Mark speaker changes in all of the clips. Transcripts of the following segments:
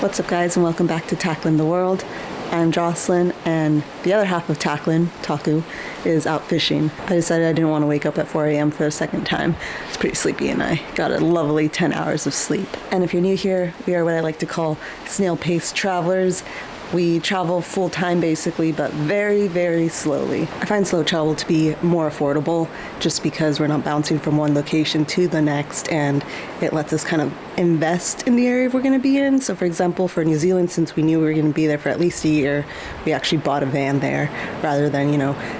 Speaker 1: What's up guys, and welcome back to Tackling the World. I'm Jocelyn, and the other half of Tackling, Taku, is out fishing. I decided I didn't want to wake up at 4 a.m. for a second time. I was pretty sleepy and I got a lovely 10 hours of sleep. And if you're new here, we are what I like to call snail-paced travelers. We travel full time basically, but very, very slowly. I find slow travel to be more affordable just because we're not bouncing from one location to the next, and it lets us kind of invest in the area we're going to be in. So for example, for New Zealand, since we knew we were going to be there for at least a year, we actually bought a van there rather than,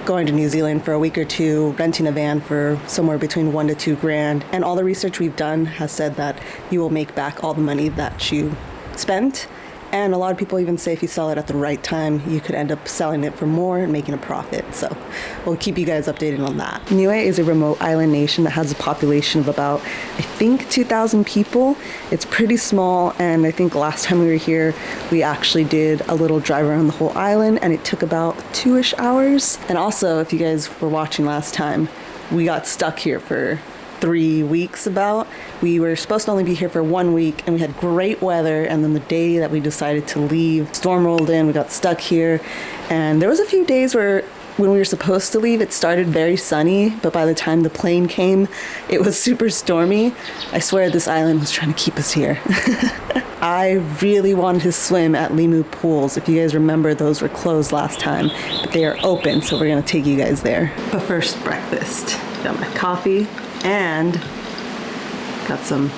Speaker 1: going to New Zealand for a week or two, renting a van for somewhere between $1,000 to $2,000. And all the research we've done has said that you will make back all the money that you spent. And a lot of people even say if you sell it at the right time, you could end up selling it for more and making a profit. So we'll keep you guys updated on that. Niue is a remote island nation that has a population of about, I think, 2,000 people. It's pretty small, and I think last time we were here, we actually did a little drive around the whole island, and it took about 2-ish hours. And also, if you guys were watching last time, we got stuck here for 3 weeks about. We were supposed to only be here for 1 week, and we had great weather, and then the day that we decided to leave, storm rolled in, we got stuck here, and there was a few days where when we were supposed to leave, it started very sunny, but by the time the plane came, it was super stormy. I swear this island was trying to keep us here. I really wanted to swim at Liu Pools. If you guys remember, those were closed last time, but they are open, so we're gonna take you guys there. But first, breakfast. Got my coffee and got some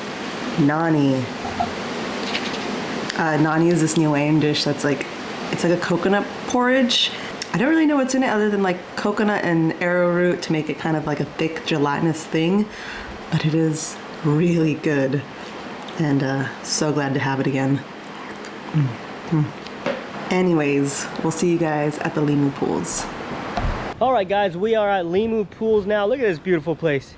Speaker 1: nani. Nani is this Niuean dish that's it's like a coconut porridge. I don't really know what's in it other than like coconut and arrowroot to make it kind of like a thick gelatinous thing, but it is really good, and so glad to have it again. Anyways, we'll see you guys at the Liu Pools.
Speaker 2: Alright guys, we are at Liu Pools now. Look at this beautiful place.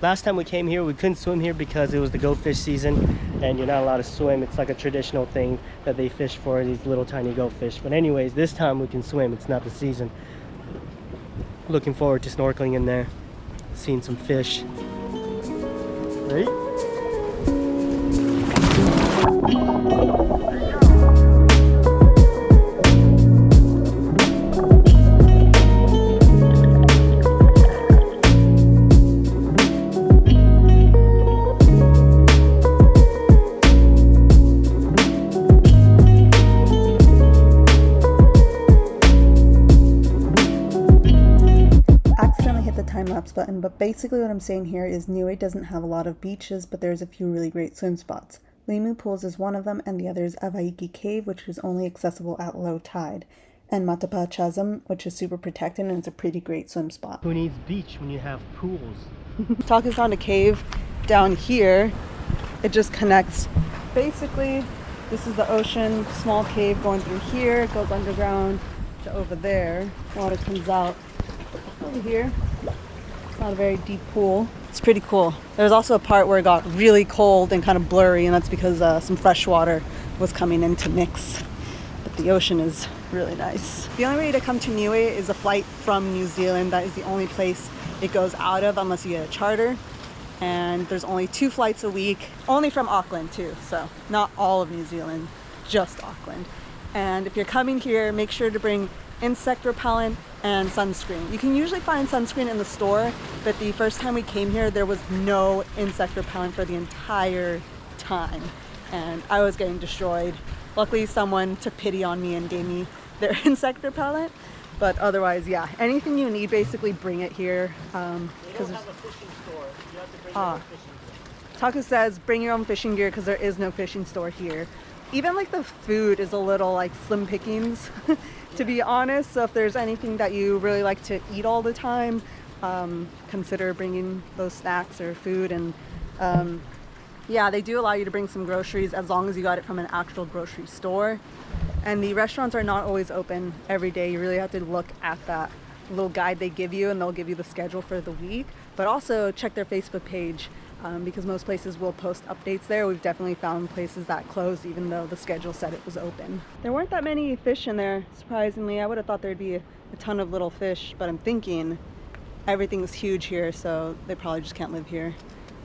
Speaker 2: Last time we came here, we couldn't swim here because it was the go fish season, and you're not allowed to swim. It's like a traditional thing that they fish for, these little tiny go fish. But anyways, this time we can swim. It's not the season. Looking forward to snorkeling in there, seeing some fish. Right?
Speaker 1: Time-lapse button, but basically what I'm saying here is Niue doesn't have a lot of beaches, but there's a few really great swim spots. Liu Pools is one of them, and the other is Avaiki Cave, which is only accessible at low tide, and Togo Chasm, which is super protected, and it's a pretty great swim spot.
Speaker 2: Who needs beach when you have pools?
Speaker 1: Taku's found a cave down here. It just connects. Basically, this is the ocean, small cave going through here, it goes underground to over there. Water comes out over here. It's not a very deep pool. It's pretty cool. There's also a part where it got really cold and kind of blurry, and that's because some fresh water was coming in to mix. But the ocean is really nice. The only way to come to Niue is a flight from New Zealand. That is the only place it goes out of unless you get a charter. And there's only 2 flights a week, only from Auckland too. So not all of New Zealand, just Auckland. And if you're coming here, make sure to bring insect repellent and sunscreen. You can usually find sunscreen in the store, but the first time we came here, there was no insect repellent for the entire time, and I was getting destroyed. Luckily, someone took pity on me and gave me their insect repellent, but otherwise, yeah, anything you need, basically bring it here.
Speaker 2: They don't have a fishing store. You have to bring your own fishing.
Speaker 1: Taku says bring your own fishing gear because there is no fishing store here. Even like the food is a little like slim pickings, to be honest. So if there's anything that you really like to eat all the time, consider bringing those snacks or food. And yeah, they do allow you to bring some groceries as long as you got it from an actual grocery store. And the restaurants are not always open every day. You really have to look at that little guide they give you, and they'll give you the schedule for the week. But also check their Facebook page. Because most places will post updates there. We've definitely found places that closed even though the schedule said it was open. There weren't that many fish in there, surprisingly. I would have thought there'd be a ton of little fish, but I'm thinking everything's huge here, so they probably just can't live here.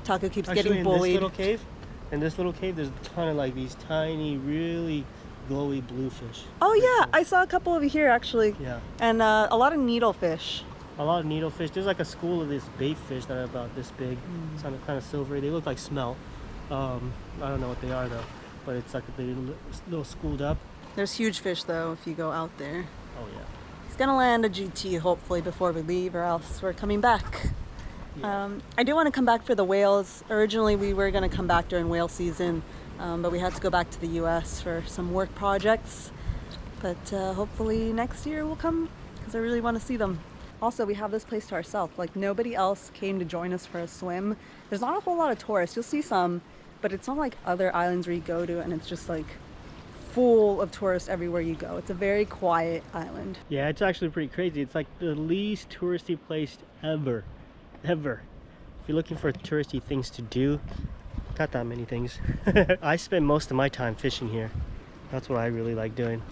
Speaker 1: Taku keeps getting bullied.
Speaker 2: In this little cave? In this little cave, there's a ton of like these tiny, really glowy bluefish.
Speaker 1: Oh yeah, I saw a couple over here actually.
Speaker 2: Yeah.
Speaker 1: And a lot of needlefish.
Speaker 2: A lot of needlefish. There's like a school of this bait fish that are about this big. It's kind of silvery. They look like smelt. I don't know what they are though, but it's like a little schooled up.
Speaker 1: There's huge fish though if you go out there.
Speaker 2: Oh yeah.
Speaker 1: He's gonna land a GT hopefully before we leave, or else we're coming back.
Speaker 2: Yeah.
Speaker 1: I do want to come back for the whales. Originally we were gonna come back during whale season, but we had to go back to the US for some work projects. But hopefully next year we'll come because I really want to see them. Also, we have this place to ourselves. Like nobody else came to join us for a swim. There's not a whole lot of tourists. You'll see some, but it's not like other islands where you go to and it's just like full of tourists everywhere you go. It's a very quiet island.
Speaker 2: Yeah, it's actually pretty crazy. It's like the least touristy place ever. If you're looking for touristy things to do, not that many things. I spend most of my time fishing here. That's what I really like doing.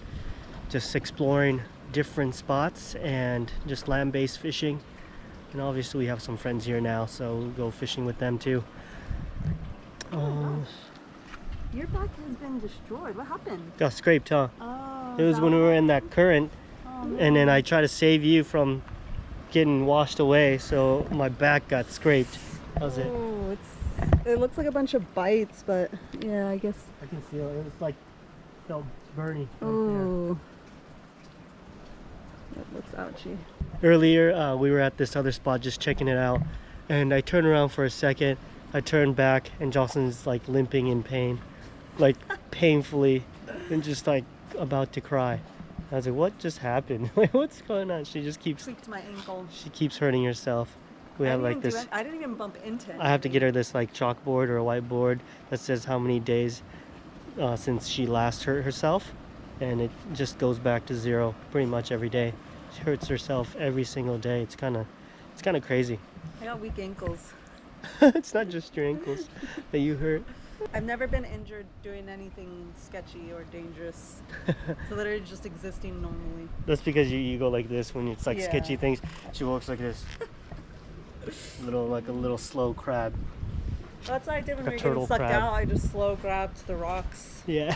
Speaker 2: Just exploring different spots and just land-based fishing. And obviously we have some friends here now, so we'll go fishing with them too.
Speaker 1: Your back has been destroyed. What happened?
Speaker 2: Got scraped, huh?
Speaker 1: Oh,
Speaker 2: It was when we were in that current, and then I tried to save you from getting washed away, so my back got scraped. How's it?
Speaker 1: Oh, it looks like a bunch of bites, but yeah, I guess.
Speaker 2: I can feel it. It was like felt burny.
Speaker 1: Oh, that looks ouchy.
Speaker 2: Earlier, we were at this other spot just checking it out, and I turned around for a second. I turned back, and Jocelyn's like limping in pain, like painfully, and just like about to cry. I was like, "What just happened? Like, what's going on?" She just keeps
Speaker 1: Tweaked my ankle.
Speaker 2: she keeps hurting herself. We have like this.
Speaker 1: I didn't even bump into it.
Speaker 2: I have to get her this like chalkboard or a whiteboard that says how many days since she last hurt herself, and it just goes back to 0 pretty much every day. She hurts herself every single day. It's kind of crazy.
Speaker 1: I got weak ankles.
Speaker 2: It's not just your ankles that you hurt.
Speaker 1: I've never been injured doing anything sketchy or dangerous. It's literally just existing normally.
Speaker 2: That's because you go like this when it's like
Speaker 1: Yeah.
Speaker 2: sketchy things. She walks like this. Like a little slow crab.
Speaker 1: That's what I did when
Speaker 2: A
Speaker 1: we were getting
Speaker 2: turtle
Speaker 1: sucked
Speaker 2: crab.
Speaker 1: out. I just slow grabbed the rocks.
Speaker 2: Yeah.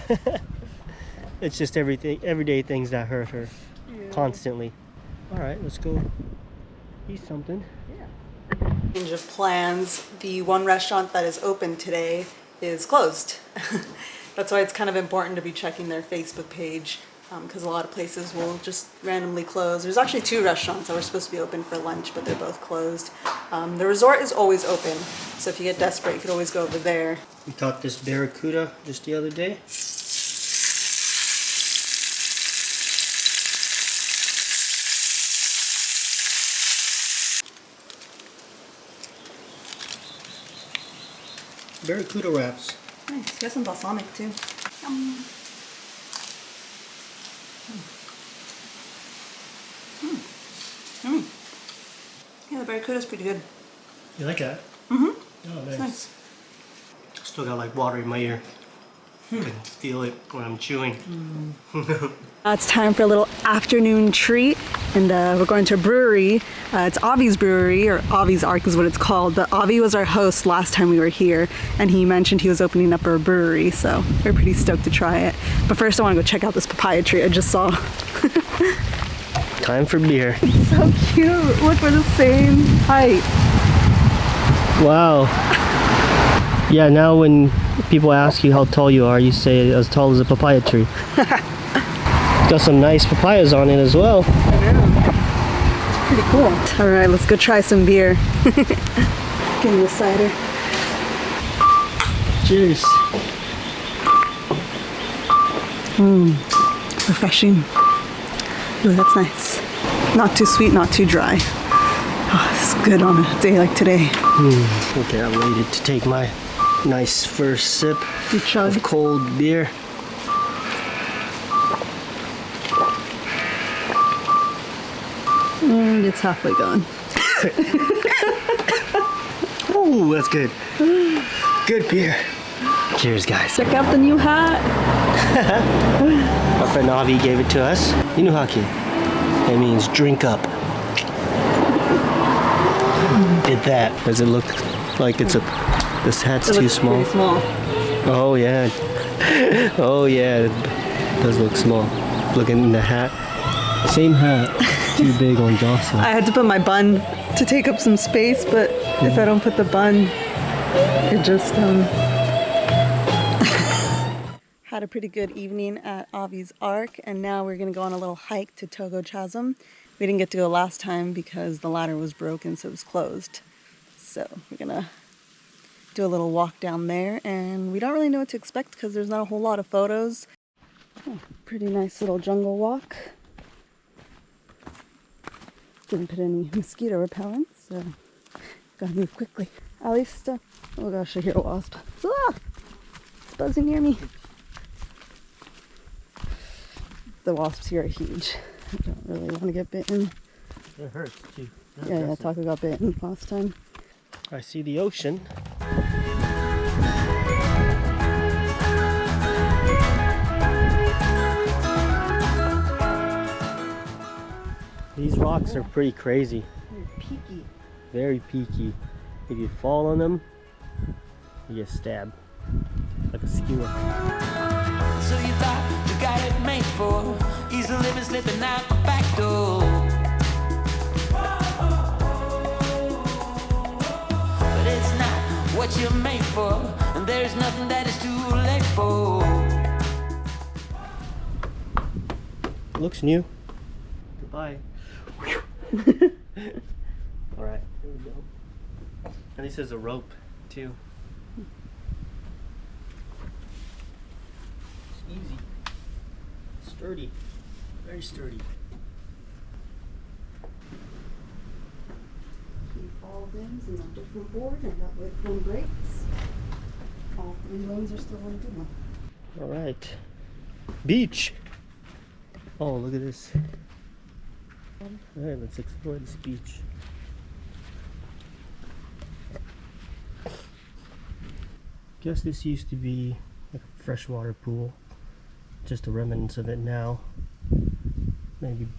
Speaker 2: It's just everyday things that hurt her constantly. All right, let's go eat something.
Speaker 1: Change of plans. The one restaurant that is open today is closed. That's why it's kind of important to be checking their Facebook page, because a lot of places will just randomly close. There's actually 2 restaurants that were supposed to be open for lunch, but they're both closed. The resort is always open, so if you get desperate, you could always go over there.
Speaker 2: We caught this barracuda just the other day. Barracuda wraps.
Speaker 1: Nice. Got some balsamic too. Yeah, the barracuda's pretty good.
Speaker 2: You like that?
Speaker 1: Mm-hmm.
Speaker 2: Oh, nice.
Speaker 1: Nice.
Speaker 2: Still got like water in my ear. I can feel it when I'm chewing.
Speaker 1: It's time for a little afternoon treat, and we're going to a brewery. It's Avi's Brewery, or Avi's Ark is what it's called. But Avi was our host last time we were here, and he mentioned he was opening up a brewery, so we're pretty stoked to try it. But first I want to go check out this papaya tree I just saw.
Speaker 2: Time for beer.
Speaker 1: So cute. Look, we're the same height.
Speaker 2: Wow. Yeah, now when people ask you how tall you are, you say as tall as a papaya tree. Got some nice papayas on it as well.
Speaker 1: I know. It's pretty cool. All right, let's go try some beer. Give me a cider.
Speaker 2: Cheers.
Speaker 1: Refreshing. Ooh, that's nice. Not too sweet, not too dry. Oh, it's good on a day like today.
Speaker 2: Okay, I'm ready to take my nice first sip
Speaker 1: You chug.
Speaker 2: of cold beer.
Speaker 1: And it's halfway gone.
Speaker 2: Ooh, that's good. Good beer. Cheers, guys.
Speaker 1: Check out the new hat.
Speaker 2: My friend Avi gave it to us. Inuhaki. It means drink up. Did that. Does it look like it's a... This hat's too small?
Speaker 1: Pretty small.
Speaker 2: Oh yeah. Oh yeah. It does look small. Looking in the hat. Same hat. Too big on Jocelyn.
Speaker 1: I had to put my bun to take up some space, but if I don't put the bun, it just Had a pretty good evening at Avi's Ark, and now we're gonna go on a little hike to Togo Chasm. We didn't get to go last time because the ladder was broken, so it was closed. So we're gonna do a little walk down there, and we don't really know what to expect because there's not a whole lot of photos. Oh, pretty nice little jungle walk. Didn't put any mosquito repellent, so gotta move quickly. At least, oh gosh, I hear a wasp. Ah! It's buzzing near me. The wasps here are huge. I don't really want to get bitten.
Speaker 2: It hurts too.
Speaker 1: Yeah, Taco got bitten last time.
Speaker 2: I see the ocean. These rocks are pretty crazy.
Speaker 1: They're peaky.
Speaker 2: Very peaky. If you fall on them, you get stabbed. Like a skewer.
Speaker 3: So you thought the guy it made for easy living slipping out the back door. But it's not what you're made for, and there's nothing that is too late for.
Speaker 2: Looks new. Goodbye. Alright, here we go. And this is a rope too. It's easy. Sturdy. Very sturdy.
Speaker 1: Keep all limbs in a different board, and that way if one breaks, all 3 limbs are still on a good one.
Speaker 2: Alright. Beach! Oh, look at this. Alright, let's explore this beach. Guess this used to be like a freshwater pool. Just the remnants of it now. Maybe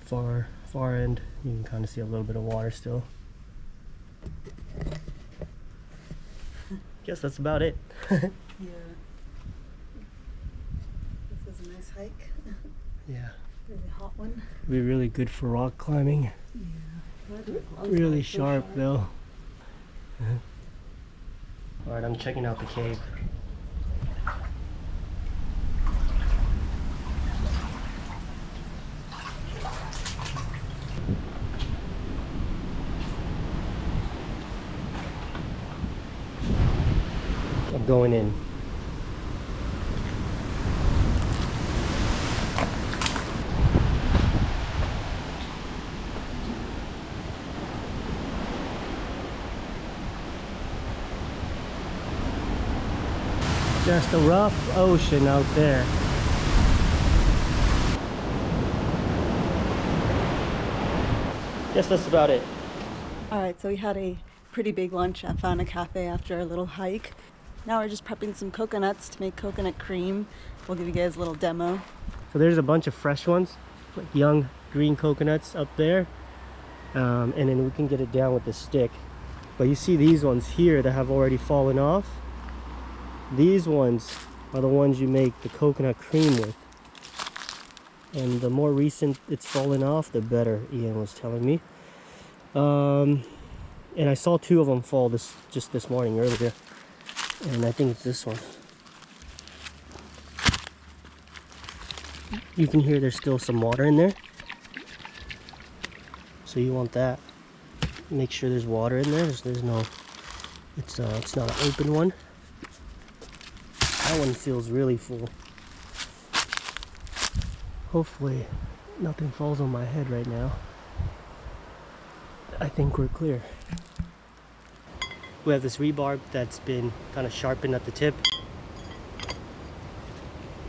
Speaker 2: far end, you can kind of see a little bit of water still. Guess that's about it.
Speaker 1: Yeah. This was a nice hike.
Speaker 2: Yeah.
Speaker 1: Really hot one.
Speaker 2: Be really good for rock climbing.
Speaker 1: Yeah.
Speaker 2: Really sharp though. Alright, I'm checking out the cave. I'm going in. Just a rough ocean out there. Guess that's about it.
Speaker 1: Alright, so we had a pretty big lunch at Fauna Cafe after our little hike. Now we're just prepping some coconuts to make coconut cream. We'll give you guys a little demo.
Speaker 2: So there's a bunch of fresh ones, like young green coconuts up there. And then we can get it down with the stick. But you see these ones here that have already fallen off. These ones are the ones you make the coconut cream with. And the more recent it's fallen off, the better, Ian was telling me. And I saw 2 of them fall just this morning earlier. And I think it's this one. You can hear there's still some water in there. So you want that. Make sure there's water in there. There's no, it's not an open one. That one feels really full. Hopefully nothing falls on my head right now. I think we're clear. We have this rebar that's been kind of sharpened at the tip.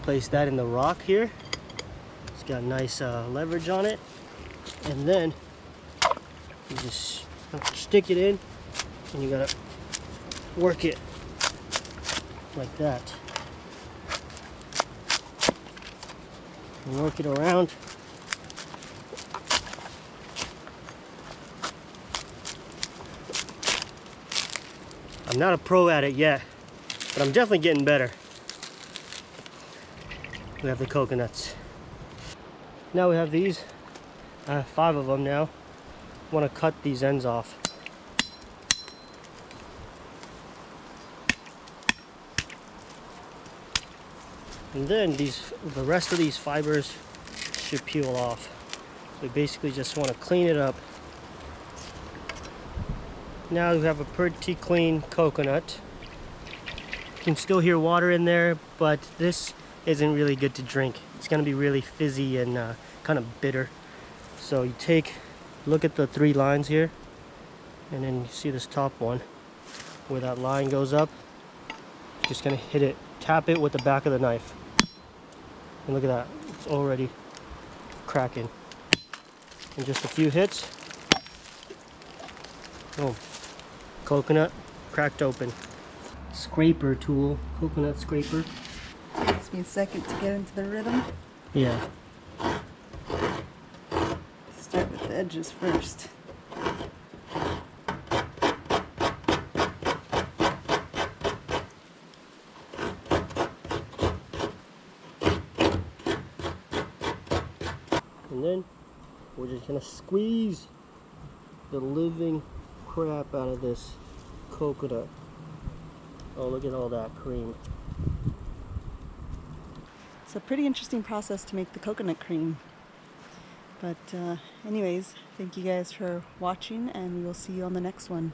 Speaker 2: Place that in the rock here. It's got nice leverage on it. And then you just stick it in and you gotta work it like that. And work it around. I'm not a pro at it yet, but I'm definitely getting better. We have the coconuts. Now we have these. I have 5 of them now. I want to cut these ends off. And then the rest of these fibers should peel off. So we basically just want to clean it up. Now we have a pretty clean coconut. You can still hear water in there, but this isn't really good to drink. It's going to be really fizzy and kind of bitter. So you look at the 3 lines here, and then you see this top one where that line goes up. Just going to hit it, tap it with the back of the knife. And look at that, it's already cracking. In just a few hits, boom, coconut cracked open. Scraper tool, coconut scraper.
Speaker 1: Takes me a second to get into the rhythm.
Speaker 2: Yeah.
Speaker 1: Start with the edges first.
Speaker 2: And then we're just gonna squeeze the living crap out of this coconut. Oh, look at all that cream.
Speaker 1: It's a pretty interesting process to make the coconut cream. But anyways, thank you guys for watching, and we will see you on the next one.